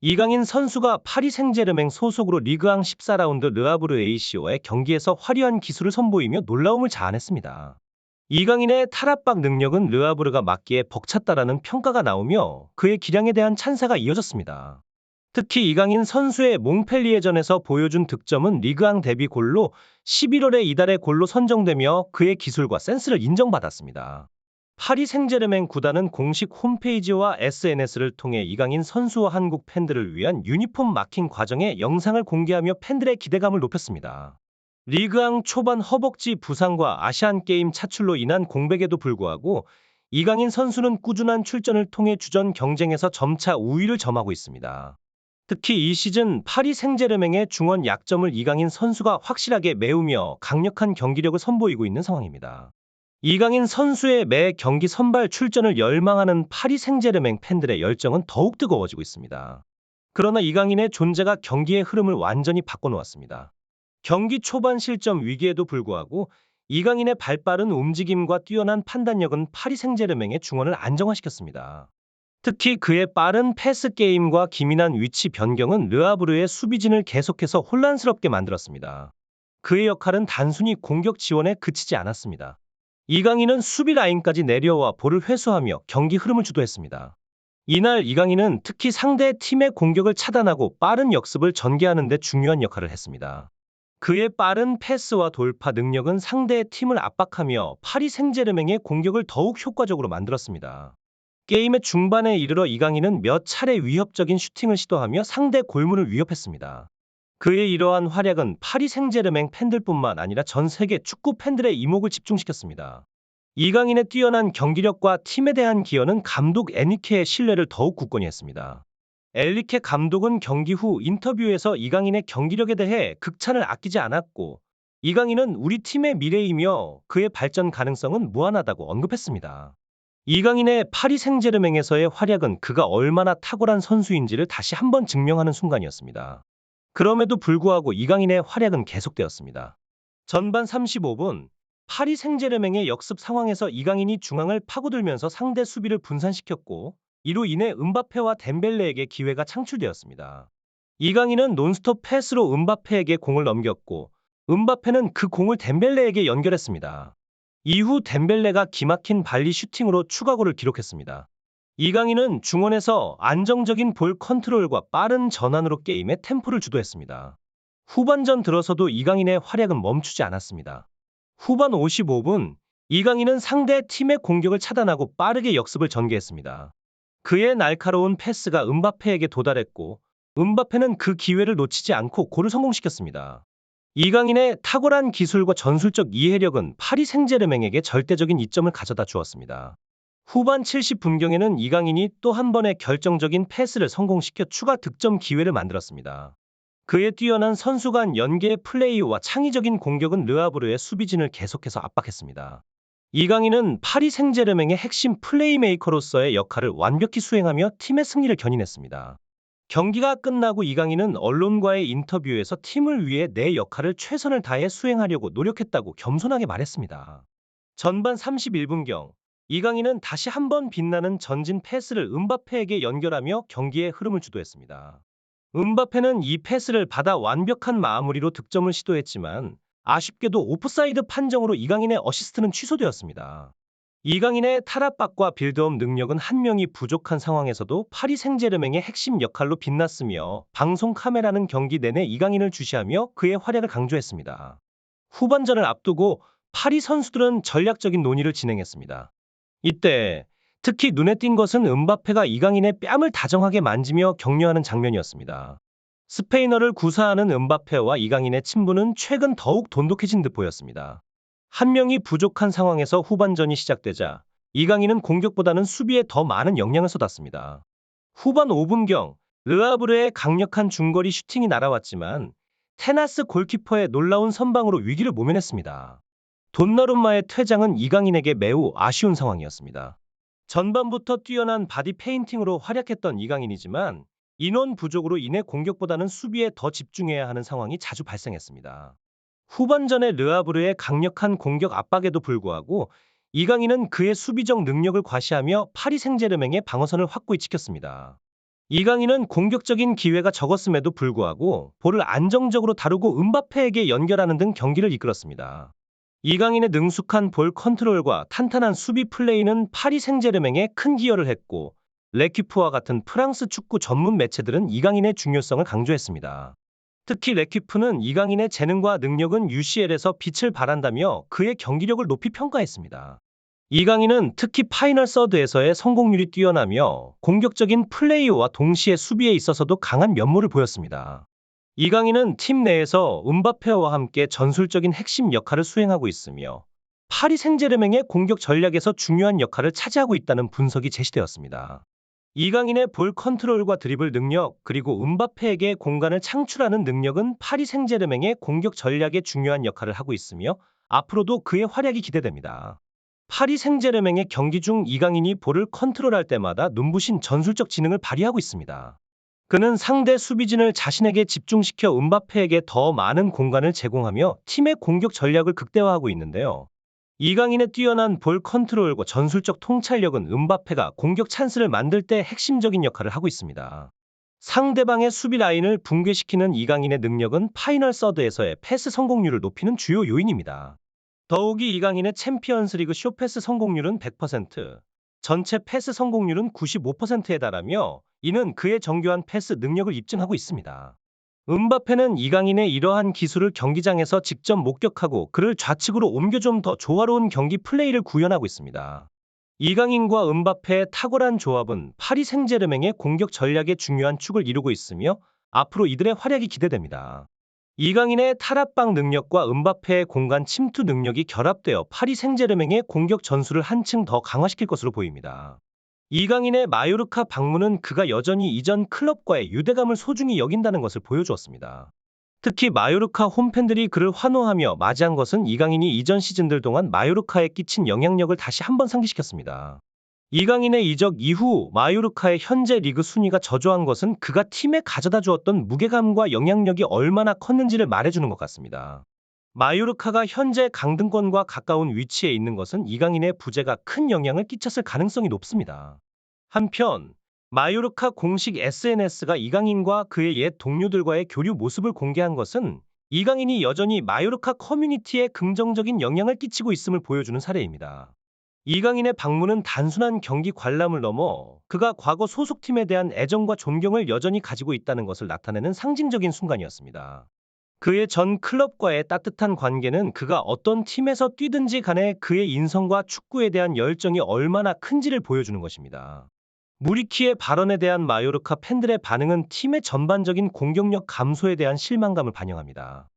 이강인 선수가 파리 생제르맹 소속으로 리그앙 14라운드 르아브르 AC와의 경기에서 화려한 기술을 선보이며 놀라움을 자아냈습니다. 이강인의 탈압박 능력은 르아브르가 막기에 벅찼다라는 평가가 나오며 그의 기량에 대한 찬사가 이어졌습니다. 특히 이강인 선수의 몽펠리에전에서 보여준 득점은 리그앙 데뷔 골로 11월에 이달의 골로 선정되며 그의 기술과 센스를 인정받았습니다. 파리 생제르맹 구단은 공식 홈페이지와 SNS를 통해 이강인 선수와 한국 팬들을 위한 유니폼 마킹 과정의 영상을 공개하며 팬들의 기대감을 높였습니다. 리그앙 초반 허벅지 부상과 아시안게임 차출로 인한 공백에도 불구하고 이강인 선수는 꾸준한 출전을 통해 주전 경쟁에서 점차 우위를 점하고 있습니다. 특히 이 시즌 파리 생제르맹의 중원 약점을 이강인 선수가 확실하게 메우며 강력한 경기력을 선보이고 있는 상황입니다. 이강인 선수의 매 경기 선발 출전을 열망하는 파리 생제르맹 팬들의 열정은 더욱 뜨거워지고 있습니다. 그러나 이강인의 존재가 경기의 흐름을 완전히 바꿔놓았습니다. 경기 초반 실점 위기에도 불구하고 이강인의 발빠른 움직임과 뛰어난 판단력은 파리 생제르맹의 중원을 안정화시켰습니다. 특히 그의 빠른 패스 게임과 기민한 위치 변경은 르아브르의 수비진을 계속해서 혼란스럽게 만들었습니다. 그의 역할은 단순히 공격 지원에 그치지 않았습니다. 이강인은 수비 라인까지 내려와 볼을 회수하며 경기 흐름을 주도했습니다. 이날 이강인은 특히 상대 팀의 공격을 차단하고 빠른 역습을 전개하는 데 중요한 역할을 했습니다. 그의 빠른 패스와 돌파 능력은 상대의 팀을 압박하며 파리 생제르맹의 공격을 더욱 효과적으로 만들었습니다. 게임의 중반에 이르러 이강인은 몇 차례 위협적인 슈팅을 시도하며 상대 골문을 위협했습니다. 그의 이러한 활약은 파리 생제르맹 팬들뿐만 아니라 전 세계 축구 팬들의 이목을 집중시켰습니다. 이강인의 뛰어난 경기력과 팀에 대한 기여는 감독 에니케의 신뢰를 더욱 굳건히 했습니다. 엘리케 감독은 경기 후 인터뷰에서 이강인의 경기력에 대해 극찬을 아끼지 않았고, 이강인은 우리 팀의 미래이며 그의 발전 가능성은 무한하다고 언급했습니다. 이강인의 파리 생제르맹에서의 활약은 그가 얼마나 탁월한 선수인지를 다시 한번 증명하는 순간이었습니다. 그럼에도 불구하고 이강인의 활약은 계속되었습니다. 전반 35분, 파리 생제르맹의 역습 상황에서 이강인이 중앙을 파고들면서 상대 수비를 분산시켰고, 이로 인해 음바페와 덴벨레에게 기회가 창출되었습니다. 이강인은 논스톱 패스로 음바페에게 공을 넘겼고, 음바페는 그 공을 덴벨레에게 연결했습니다. 이후 덴벨레가 기막힌 발리 슈팅으로 추가골을 기록했습니다. 이강인은 중원에서 안정적인 볼 컨트롤과 빠른 전환으로 게임의 템포를 주도했습니다. 후반전 들어서도 이강인의 활약은 멈추지 않았습니다. 후반 55분, 이강인은 상대 팀의 공격을 차단하고 빠르게 역습을 전개했습니다. 그의 날카로운 패스가 음바페에게 도달했고, 음바페는 그 기회를 놓치지 않고 골을 성공시켰습니다. 이강인의 탁월한 기술과 전술적 이해력은 파리 생제르맹에게 절대적인 이점을 가져다 주었습니다. 후반 70분경에는 이강인이 또 한 번의 결정적인 패스를 성공시켜 추가 득점 기회를 만들었습니다. 그의 뛰어난 선수 간 연계의 플레이와 창의적인 공격은 르아브르의 수비진을 계속해서 압박했습니다. 이강인은 파리 생제르맹의 핵심 플레이메이커로서의 역할을 완벽히 수행하며 팀의 승리를 견인했습니다. 경기가 끝나고 이강인은 언론과의 인터뷰에서 팀을 위해 내 역할을 최선을 다해 수행하려고 노력했다고 겸손하게 말했습니다. 전반 31분경, 이강인은 다시 한번 빛나는 전진 패스를 음바페에게 연결하며 경기의 흐름을 주도했습니다. 음바페는 이 패스를 받아 완벽한 마무리로 득점을 시도했지만 아쉽게도 오프사이드 판정으로 이강인의 어시스트는 취소되었습니다. 이강인의 탈압박과 빌드업 능력은 한 명이 부족한 상황에서도 파리 생제르맹의 핵심 역할로 빛났으며 방송 카메라는 경기 내내 이강인을 주시하며 그의 활약을 강조했습니다. 후반전을 앞두고 파리 선수들은 전략적인 논의를 진행했습니다. 이때 특히 눈에 띈 것은 음바페가 이강인의 뺨을 다정하게 만지며 격려하는 장면이었습니다. 스페인어를 구사하는 음바페와 이강인의 친분은 최근 더욱 돈독해진 듯 보였습니다. 한 명이 부족한 상황에서 후반전이 시작되자 이강인은 공격보다는 수비에 더 많은 영향을 쏟았습니다. 후반 5분경 르아브르의 강력한 중거리 슈팅이 날아왔지만 테나스 골키퍼의 놀라운 선방으로 위기를 모면했습니다. 돈나룸마의 퇴장은 이강인에게 매우 아쉬운 상황이었습니다. 전반부터 뛰어난 바디 페인팅으로 활약했던 이강인이지만 인원 부족으로 인해 공격보다는 수비에 더 집중해야 하는 상황이 자주 발생했습니다. 후반전에 르아브르의 강력한 공격 압박에도 불구하고 이강인은 그의 수비적 능력을 과시하며 파리 생제르맹의 방어선을 확고히 지켰습니다. 이강인은 공격적인 기회가 적었음에도 불구하고 볼을 안정적으로 다루고 음바페에게 연결하는 등 경기를 이끌었습니다. 이강인의 능숙한 볼 컨트롤과 탄탄한 수비 플레이는 파리 생제르맹에 큰 기여를 했고, 레퀴프와 같은 프랑스 축구 전문 매체들은 이강인의 중요성을 강조했습니다. 특히 레퀴프는 이강인의 재능과 능력은 UCL에서 빛을 발한다며 그의 경기력을 높이 평가했습니다. 이강인은 특히 파이널 서드에서의 성공률이 뛰어나며 공격적인 플레이와 동시에 수비에 있어서도 강한 면모를 보였습니다. 이강인은 팀 내에서 음바페와 함께 전술적인 핵심 역할을 수행하고 있으며 파리 생제르맹의 공격 전략에서 중요한 역할을 차지하고 있다는 분석이 제시되었습니다. 이강인의 볼 컨트롤과 드리블 능력, 그리고 음바페에게 공간을 창출하는 능력은 파리 생제르맹의 공격 전략에 중요한 역할을 하고 있으며 앞으로도 그의 활약이 기대됩니다. 파리 생제르맹의 경기 중 이강인이 볼을 컨트롤할 때마다 눈부신 전술적 지능을 발휘하고 있습니다. 그는 상대 수비진을 자신에게 집중시켜 음바페에게 더 많은 공간을 제공하며 팀의 공격 전략을 극대화하고 있는데요. 이강인의 뛰어난 볼 컨트롤과 전술적 통찰력은 음바페가 공격 찬스를 만들 때 핵심적인 역할을 하고 있습니다. 상대방의 수비 라인을 붕괴시키는 이강인의 능력은 파이널 서드에서의 패스 성공률을 높이는 주요 요인입니다. 더욱이 이강인의 챔피언스리그 쇼패스 성공률은 100%, 전체 패스 성공률은 95%에 달하며 이는 그의 정교한 패스 능력을 입증하고 있습니다. 음바페는 이강인의 이러한 기술을 경기장에서 직접 목격하고 그를 좌측으로 옮겨 좀 더 조화로운 경기 플레이를 구현하고 있습니다. 이강인과 음바페의 탁월한 조합은 파리 생제르맹의 공격 전략의 중요한 축을 이루고 있으며 앞으로 이들의 활약이 기대됩니다. 이강인의 탈압박 능력과 음바페의 공간 침투 능력이 결합되어 파리 생제르맹의 공격 전술을 한층 더 강화시킬 것으로 보입니다. 이강인의 마요르카 방문은 그가 여전히 이전 클럽과의 유대감을 소중히 여긴다는 것을 보여주었습니다. 특히 마요르카 홈팬들이 그를 환호하며 맞이한 것은 이강인이 이전 시즌들 동안 마요르카에 끼친 영향력을 다시 한번 상기시켰습니다. 이강인의 이적 이후 마요르카의 현재 리그 순위가 저조한 것은 그가 팀에 가져다 주었던 무게감과 영향력이 얼마나 컸는지를 말해주는 것 같습니다. 마요르카가 현재 강등권과 가까운 위치에 있는 것은 이강인의 부재가 큰 영향을 끼쳤을 가능성이 높습니다. 한편 마요르카 공식 SNS가 이강인과 그의 옛 동료들과의 교류 모습을 공개한 것은 이강인이 여전히 마요르카 커뮤니티에 긍정적인 영향을 끼치고 있음을 보여주는 사례입니다. 이강인의 방문은 단순한 경기 관람을 넘어 그가 과거 소속팀에 대한 애정과 존경을 여전히 가지고 있다는 것을 나타내는 상징적인 순간이었습니다. 그의 전 클럽과의 따뜻한 관계는 그가 어떤 팀에서 뛰든지 간에 그의 인성과 축구에 대한 열정이 얼마나 큰지를 보여주는 것입니다. 무리키의 발언에 대한 마요르카 팬들의 반응은 팀의 전반적인 공격력 감소에 대한 실망감을 반영합니다.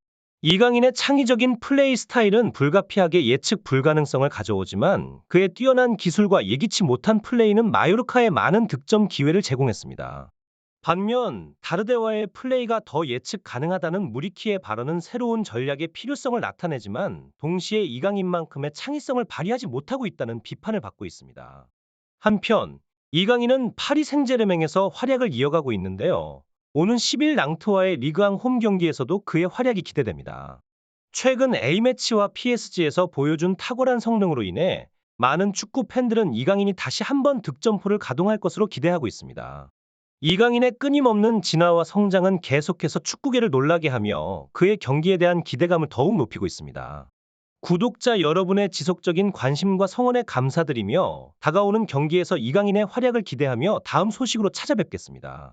이강인의 창의적인 플레이 스타일은 불가피하게 예측 불가능성을 가져오지만 그의 뛰어난 기술과 예기치 못한 플레이는 마요르카에 많은 득점 기회를 제공했습니다. 반면 다르데와의 플레이가 더 예측 가능하다는 무리키의 발언은 새로운 전략의 필요성을 나타내지만 동시에 이강인만큼의 창의성을 발휘하지 못하고 있다는 비판을 받고 있습니다. 한편 이강인은 파리 생제르맹에서 활약을 이어가고 있는데요. 오는 10일 낭트와의 리그앙 홈 경기에서도 그의 활약이 기대됩니다. 최근 A매치와 PSG에서 보여준 탁월한 성능으로 인해 많은 축구 팬들은 이강인이 다시 한번 득점포를 가동할 것으로 기대하고 있습니다. 이강인의 끊임없는 진화와 성장은 계속해서 축구계를 놀라게 하며 그의 경기에 대한 기대감을 더욱 높이고 있습니다. 구독자 여러분의 지속적인 관심과 성원에 감사드리며 다가오는 경기에서 이강인의 활약을 기대하며 다음 소식으로 찾아뵙겠습니다.